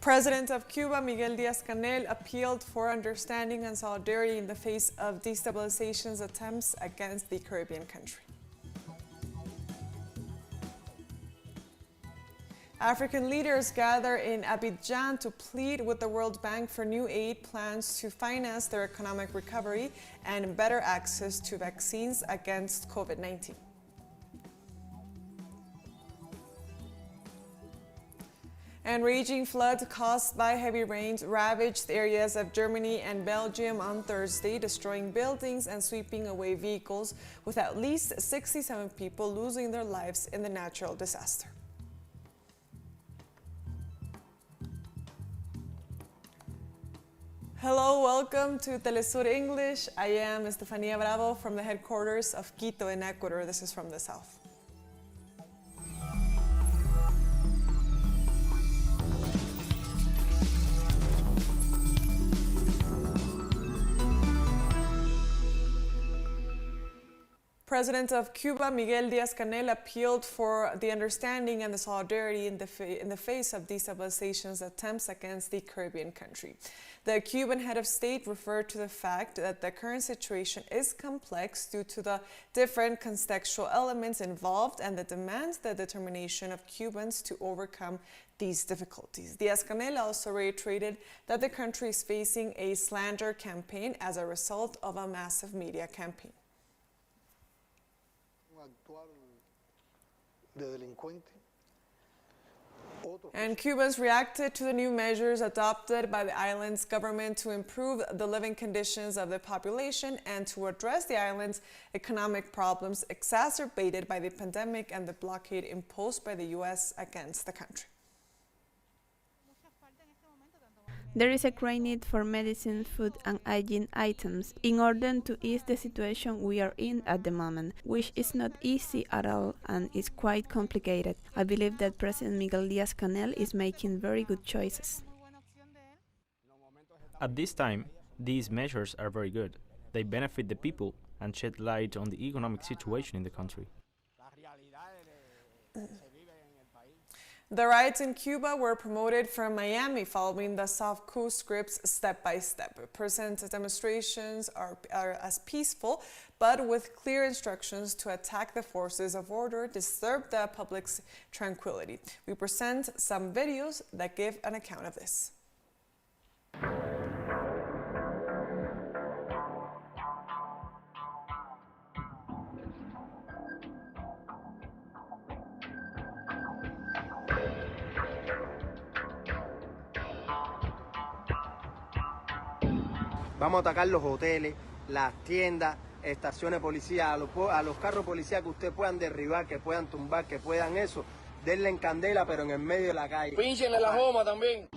President of Cuba, Miguel Díaz-Canel, appealed for understanding and solidarity in the face of destabilization attempts against the Caribbean country. African leaders gather in Abidjan to plead with the World Bank for new aid plans to finance their economic recovery and better access to vaccines against COVID-19. And raging floods caused by heavy rains ravaged areas of Germany and Belgium on Thursday, destroying buildings and sweeping away vehicles, with at least 67 people losing their lives in the natural disaster. Hello, welcome to TeleSUR English. I am Estefania Bravo from the headquarters of Quito in Ecuador. This is from the south. President of Cuba, Miguel Díaz-Canel, appealed for the understanding and the solidarity in the face of destabilization attempts against the Caribbean country. The Cuban head of state referred to the fact that the current situation is complex due to the different contextual elements involved and that demands the determination of Cubans to overcome these difficulties. Díaz-Canel also reiterated that the country is facing a slander campaign as a result of a massive media campaign. And Cubans reacted to the new measures adopted by the island's government to improve the living conditions of the population and to address the island's economic problems exacerbated by the pandemic and the blockade imposed by the U.S. against the country. There is a great need for medicine, food and hygiene items in order to ease the situation we are in at the moment, which is not easy at all and is quite complicated. I believe that President Miguel Díaz-Canel is making very good choices. At this time, these measures are very good. They benefit the people and shed light on the economic situation in the country. The riots in Cuba were promoted from Miami following the South Coast scripts step by step. Present demonstrations are as peaceful, but with clear instructions to attack the forces of order, disturb the public's tranquility. We present some videos that give an account of this. Vamos a atacar los hoteles, las tiendas, estaciones de policía, a los carros policía que ustedes puedan derribar, que puedan tumbar, que puedan eso. Denle en candela, pero en el medio de la calle. Pínchenle la goma también.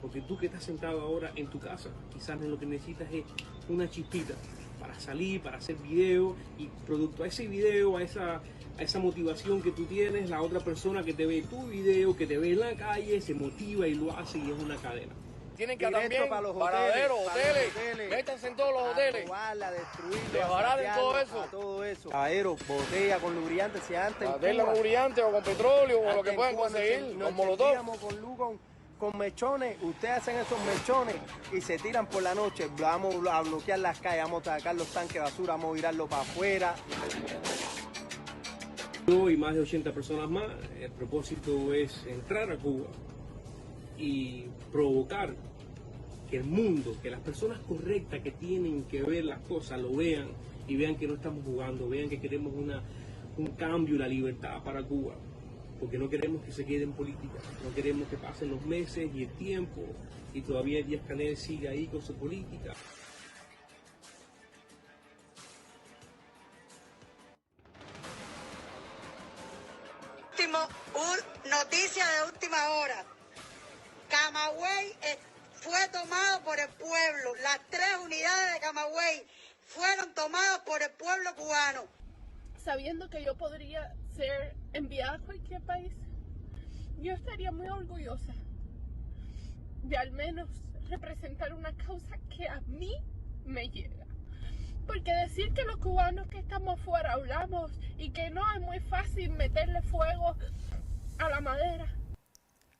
Porque tú que estás sentado ahora en tu casa, quizás lo que necesitas es una chispita para salir, para hacer video, y producto a ese video, a esa motivación que tú tienes, la otra persona que te ve tu video, que te ve en la calle, se motiva y lo hace y es una cadena. Tienen que también para los paraderos, hoteles, métanse en todos los hoteles, robarla, destruirla, desbaraten todo eso. Todo eso. Caballero, botella con lubricante, si antes. Meterla con lubricante o con petróleo o lo que puedan conseguir, con molotov. Con luz, con mechones, ustedes hacen esos mechones y se tiran por la noche. Vamos a bloquear las calles, vamos a sacar los tanques de basura, vamos a virarlo para afuera. Yo y más de 80 personas más, el propósito es entrar a Cuba y provocar que el mundo, que las personas correctas que tienen que ver las cosas lo vean y vean que no estamos jugando, vean que queremos un cambio, la libertad para Cuba, porque no queremos que se quede en política, no queremos que pasen los meses y el tiempo y todavía Díaz-Canel sigue ahí con su política. Noticia de última hora. Camagüey fue tomado por el pueblo. Las 3 unidades de Camagüey fueron tomadas por el pueblo cubano. Sabiendo que yo podría ser enviada a cualquier país, yo estaría muy orgullosa de al menos representar una causa que a mí me llega. Porque decir que los cubanos que estamos fuera hablamos y que no es muy fácil meterle fuego a la madera.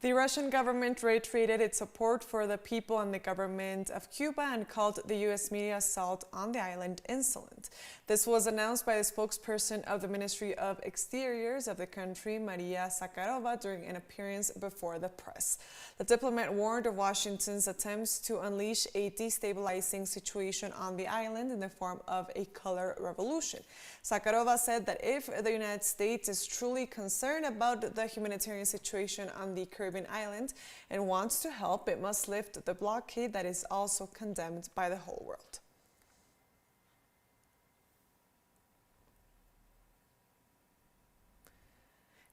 The Russian government reiterated its support for the people and the government of Cuba and called the U.S. media assault on the island insolent. This was announced by the spokesperson of the Ministry of Exteriors of the country, Maria Zakharova, during an appearance before the press. The diplomat warned of Washington's attempts to unleash a destabilizing situation on the island in the form of a color revolution. Zakharova said that if the United States is truly concerned about the humanitarian situation on the Caribbean island and wants to help, it must lift the blockade that is also condemned by the whole world.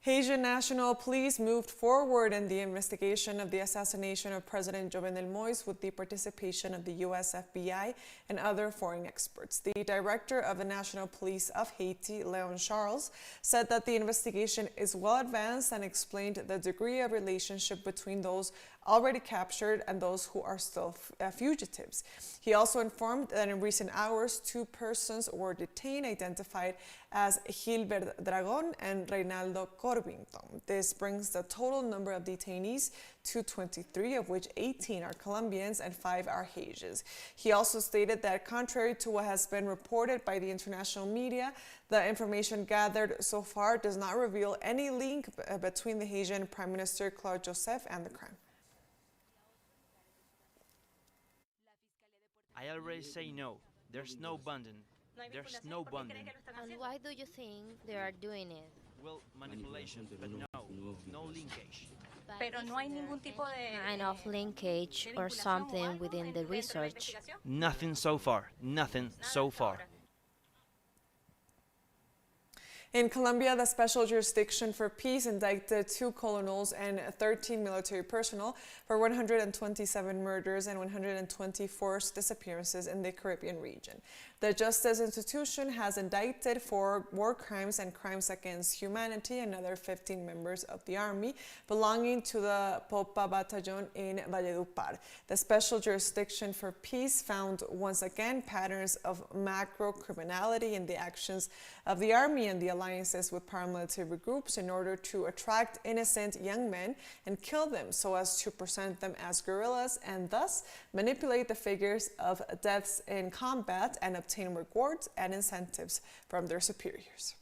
Haitian National Police moved forward in the investigation of the assassination of President Jovenel Moïse with the participation of the U.S. FBI and other foreign experts. The director of the National Police of Haiti, Leon Charles, said that the investigation is well advanced and explained the degree of relationship between those already captured and those who are still fugitives. He also informed that in recent hours, 2 persons were detained, identified as Gilbert Dragon and Reynaldo Corbington. This brings the total number of detainees to 23, of which 18 are Colombians and 5 are Haitians. He also stated that contrary to what has been reported by the international media, the information gathered so far does not reveal any link between the Haitian Prime Minister Claude Joseph and the crime. I already say no. There's no bonding. There's no bonding. And why do you think they are doing it? Well, manipulation, but no linkage. Pero no hay ningún tipo de kind of linkage or something within the research. Nothing so far. Nothing so far. In Colombia, the Special Jurisdiction for Peace indicted 2 colonels and 13 military personnel for 127 murders and 124 disappearances in the Caribbean region. The justice institution has indicted for war crimes and crimes against humanity another 15 members of the army belonging to the Popa Battalion in Valledupar. The Special Jurisdiction for Peace found once again patterns of macro criminality in the actions of the army and the alliances with paramilitary groups in order to attract innocent young men and kill them so as to present them as guerrillas and thus manipulate the figures of deaths in combat and obtain rewards and incentives from their superiors.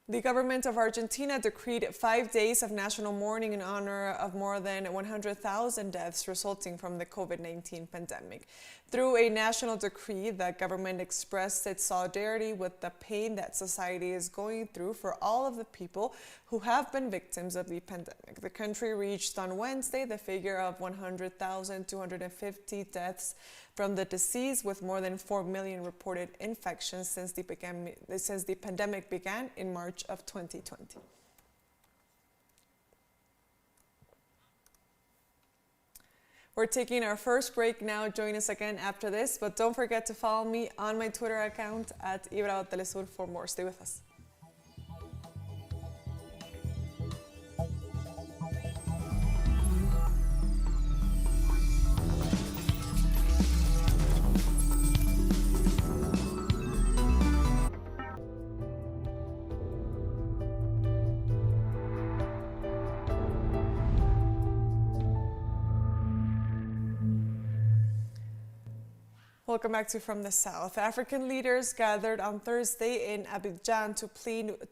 The government of Argentina decreed 5 days of national mourning in honor of more than 100,000 deaths resulting from the COVID-19 pandemic. Through a national decree, the government expressed its solidarity with the pain that society is going through for all of the people who have been victims of the pandemic. The country reached on Wednesday the figure of 100,250 deaths from the disease, with more than 4 million reported infections since the pandemic began in March of 2020. We're taking our first break now. Join us again after this, but don't forget to follow me on my Twitter account at @TeleSUR for more. Stay with us. Welcome back to From the South. African leaders gathered on Thursday in Abidjan to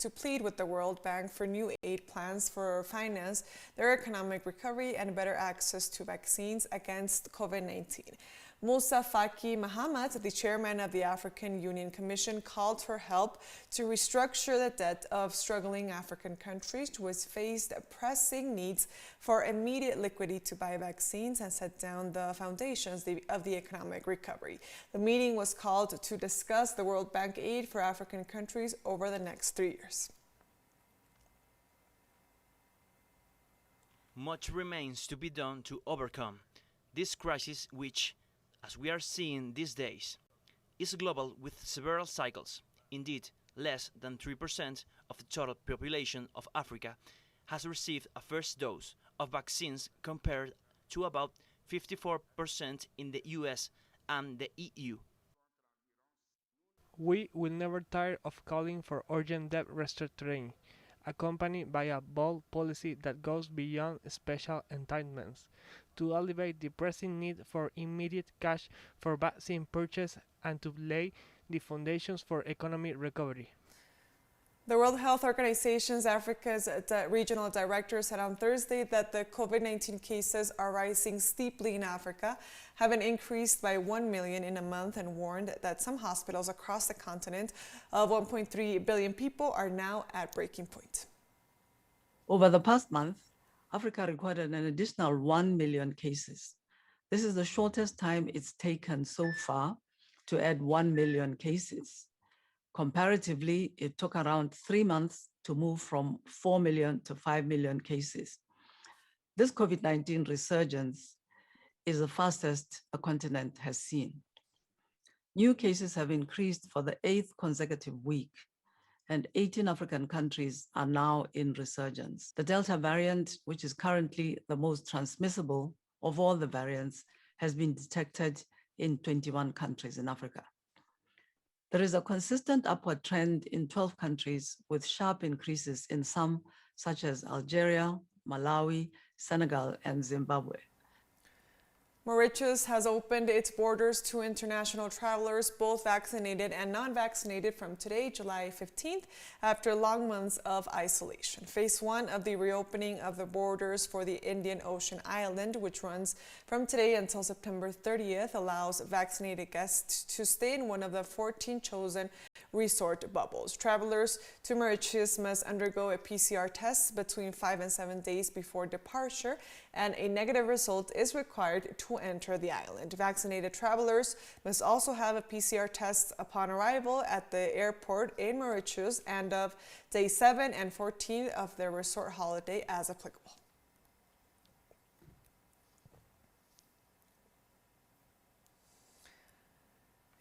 plead with the World Bank for new aid plans for finance their economic recovery and better access to vaccines against COVID-19. Moussa Faki Mahamat, the chairman of the African Union Commission, called for help to restructure the debt of struggling African countries who has faced pressing needs for immediate liquidity to buy vaccines and set down the foundations of the economic recovery. The meeting was called to discuss the World Bank aid for African countries over the next 3 years. Much remains to be done to overcome this crisis, which, as we are seeing these days, is global with several cycles. Indeed, less than 3% of the total population of Africa has received a first dose of vaccines compared to about 54% in the US and the EU. We will never tire of calling for urgent debt restructuring, accompanied by a bold policy that goes beyond special entitlements, to alleviate the pressing need for immediate cash for vaccine purchase and to lay the foundations for economic recovery. The World Health Organization's Africa's regional director said on Thursday that the COVID-19 cases are rising steeply in Africa, having increased by 1 million in a month, and warned that some hospitals across the continent of 1.3 billion people are now at breaking point. Over the past month, Africa recorded an additional 1 million cases. This is the shortest time it's taken so far to add 1 million cases. Comparatively, it took around 3 months to move from 4 million to 5 million cases. This COVID-19 resurgence is the fastest a continent has seen. New cases have increased for the 8th consecutive week, and 18 African countries are now in resurgence. The Delta variant, which is currently the most transmissible of all the variants, has been detected in 21 countries in Africa. There is a consistent upward trend in 12 countries, with sharp increases in some, such as Algeria, Malawi, Senegal, and Zimbabwe. Mauritius has opened its borders to international travelers, both vaccinated and non-vaccinated, from today, July 15th, after long months of isolation. Phase 1 of the reopening of the borders for the Indian Ocean island, which runs from today until September 30th, allows vaccinated guests to stay in one of the 14 chosen resort bubbles. Travelers to Mauritius must undergo a PCR test between 5 and 7 days before departure, and a negative result is required to enter the island. Vaccinated travelers must also have a PCR test upon arrival at the airport in Mauritius and of day 7 and 14 of their resort holiday as applicable.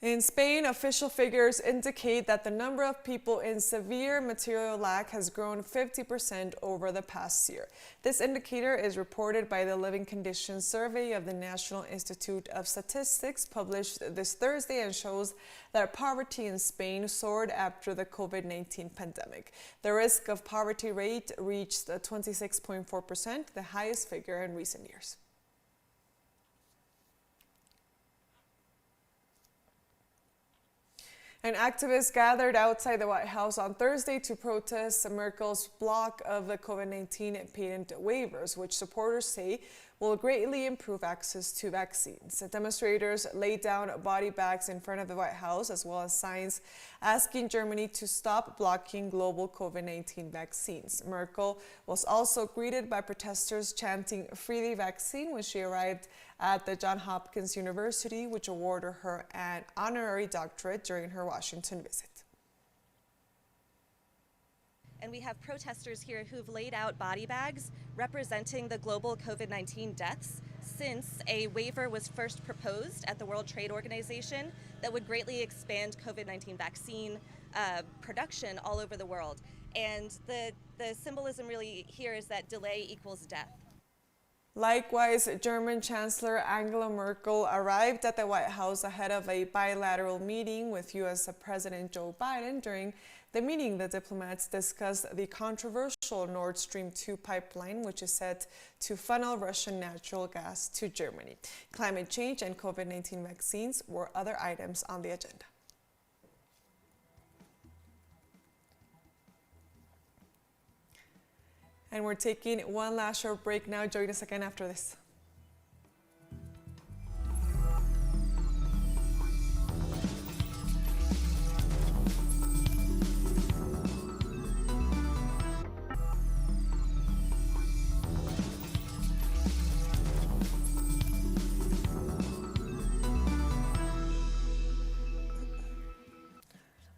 In Spain, official figures indicate that the number of people in severe material lack has grown 50% over the past year. This indicator is reported by the Living Conditions Survey of the National Institute of Statistics, published this Thursday, and shows that poverty in Spain soared after the COVID-19 pandemic. The risk of poverty rate reached 26.4%, the highest figure in recent years. And activists gathered outside the White House on Thursday to protest Merkel's block of the COVID-19 patent waivers, which supporters say will greatly improve access to vaccines. The demonstrators laid down body bags in front of the White House, as well as signs asking Germany to stop blocking global COVID-19 vaccines. Merkel was also greeted by protesters chanting "Free the vaccine" when she arrived at the Johns Hopkins University, which awarded her an honorary doctorate during her Washington visit. And we have protesters here who've laid out body bags representing the global COVID-19 deaths since a waiver was first proposed at the World Trade Organization that would greatly expand COVID-19 vaccine production all over the world. And the symbolism really here is that delay equals death. Likewise, German Chancellor Angela Merkel arrived at the White House ahead of a bilateral meeting with U.S. President Joe Biden. During the meeting, the diplomats discussed the controversial Nord Stream 2 pipeline, which is set to funnel Russian natural gas to Germany. Climate change and COVID-19 vaccines were other items on the agenda. And we're taking one last short break now. Join us again after this.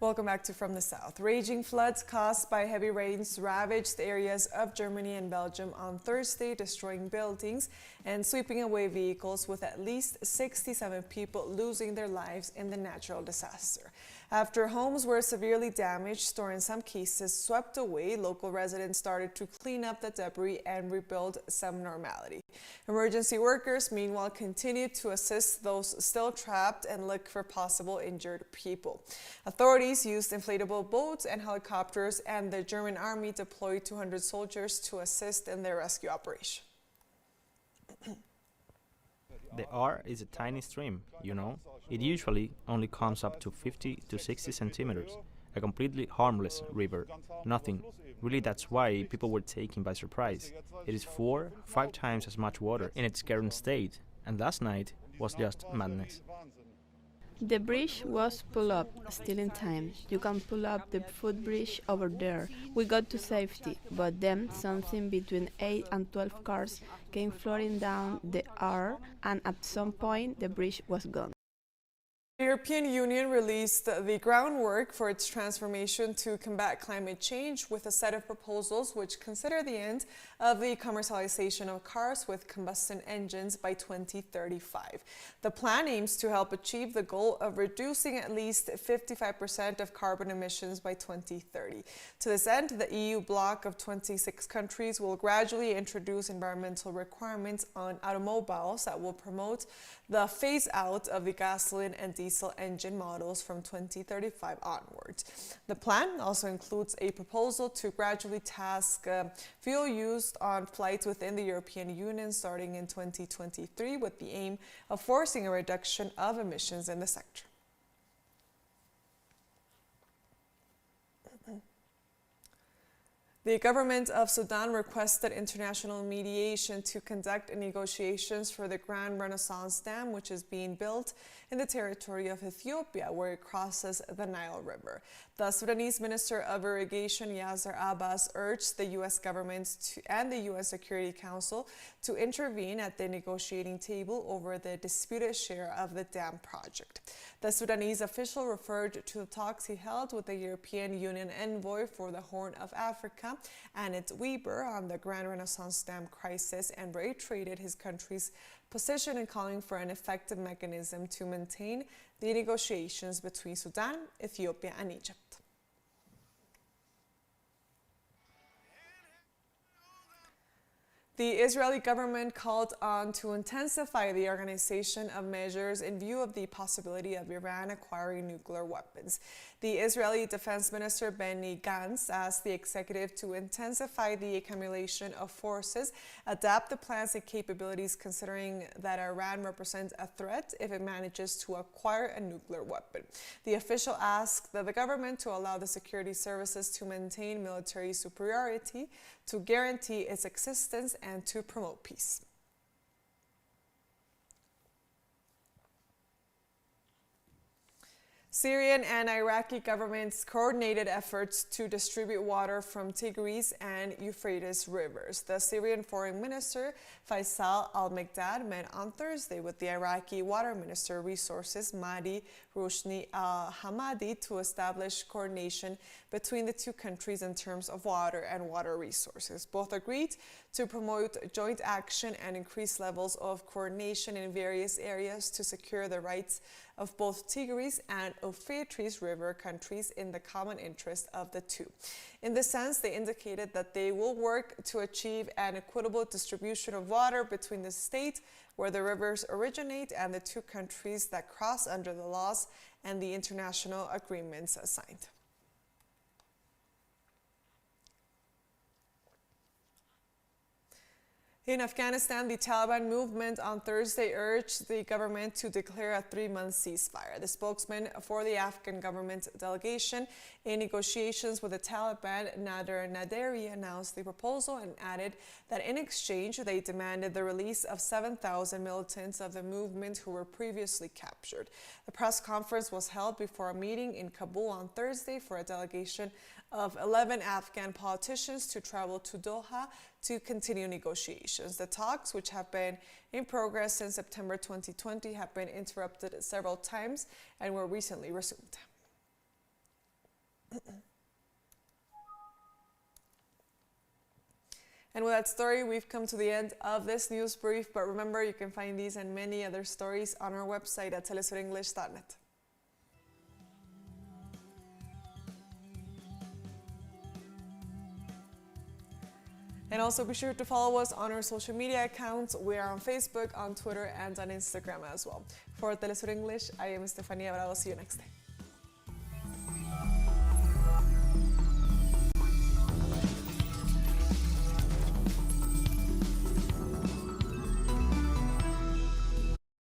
Welcome back to From the South. Raging floods caused by heavy rains ravaged areas of Germany and Belgium on Thursday, destroying buildings and sweeping away vehicles, with at least 67 people losing their lives in the natural disaster. After homes were severely damaged or in some cases swept away, local residents started to clean up the debris and rebuild some normality. Emergency workers, meanwhile, continued to assist those still trapped and look for possible injured people. Authorities used inflatable boats and helicopters, and the German army deployed 200 soldiers to assist in their rescue operation. The R is a tiny stream, you know. It usually only comes up to 50 to 60 centimeters. A completely harmless river. Nothing. Really, that's why people were taken by surprise. It is 4-5 times as much water in its current state, and last night was just madness. The bridge was pulled up, still in time. You can pull up the footbridge over there. We got to safety, but then something between 8 and 12 cars came floating down the R, and at some point the bridge was gone. The European Union released the groundwork for its transformation to combat climate change with a set of proposals which consider the end of the commercialization of cars with combustion engines by 2035. The plan aims to help achieve the goal of reducing at least 55% of carbon emissions by 2030. To this end, the EU bloc of 26 countries will gradually introduce environmental requirements on automobiles that will promote the phase out of the gasoline and diesel engine models from 2035 onwards. The plan also includes a proposal to gradually task fuel used on flights within the European Union starting in 2023 with the aim of forcing a reduction of emissions in the sector. The government of Sudan requested international mediation to conduct negotiations for the Grand Renaissance Dam, which is being built in the territory of Ethiopia, where it crosses the Nile River. The Sudanese Minister of Irrigation, Yasser Abbas, urged the U.S. government and the U.S. Security Council to intervene at the negotiating table over the disputed share of the dam project. The Sudanese official referred to the talks he held with the European Union envoy for the Horn of Africa, Annette Weber, on the Grand Renaissance Dam crisis, and reiterated his country's position in calling for an effective mechanism to maintain the negotiations between Sudan, Ethiopia, and Egypt. The Israeli government called on to intensify the organization of measures in view of the possibility of Iran acquiring nuclear weapons. The Israeli Defense Minister Benny Gantz asked the executive to intensify the accumulation of forces, adapt the plans and capabilities considering that Iran represents a threat if it manages to acquire a nuclear weapon. The official asked the government to allow the security services to maintain military superiority, to guarantee its existence, and to promote peace. Syrian and Iraqi governments coordinated efforts to distribute water from Tigris and Euphrates rivers. The Syrian Foreign Minister Faisal al-Mikdad met on Thursday with the Iraqi Water Minister Resources Mahdi Roshni al-Hamadi to establish coordination between the two countries in terms of water and water resources. Both agreed to promote joint action and increase levels of coordination in various areas to secure the rights of both Tigris and Euphrates River countries in the common interest of the two. In this sense, they indicated that they will work to achieve an equitable distribution of water between the state where the rivers originate and the two countries that cross under the laws and the international agreements signed. In Afghanistan, the Taliban movement on Thursday urged the government to declare a 3-month ceasefire. The spokesman for the Afghan government delegation in negotiations with the Taliban, Nader Naderi, announced the proposal and added that in exchange they demanded the release of 7,000 militants of the movement who were previously captured. The press conference was held before a meeting in Kabul on Thursday for a delegation of 11 Afghan politicians to travel to Doha to continue negotiations. The talks, which have been in progress since September 2020, have been interrupted several times and were recently resumed. And with that story, we've come to the end of this news brief. But remember, you can find these and many other stories on our website at telesurenglish.net. And also be sure to follow us on our social media accounts. We are on Facebook, on Twitter, and on Instagram as well. For TeleSUR English, I am Estefania Bravo. See you next time.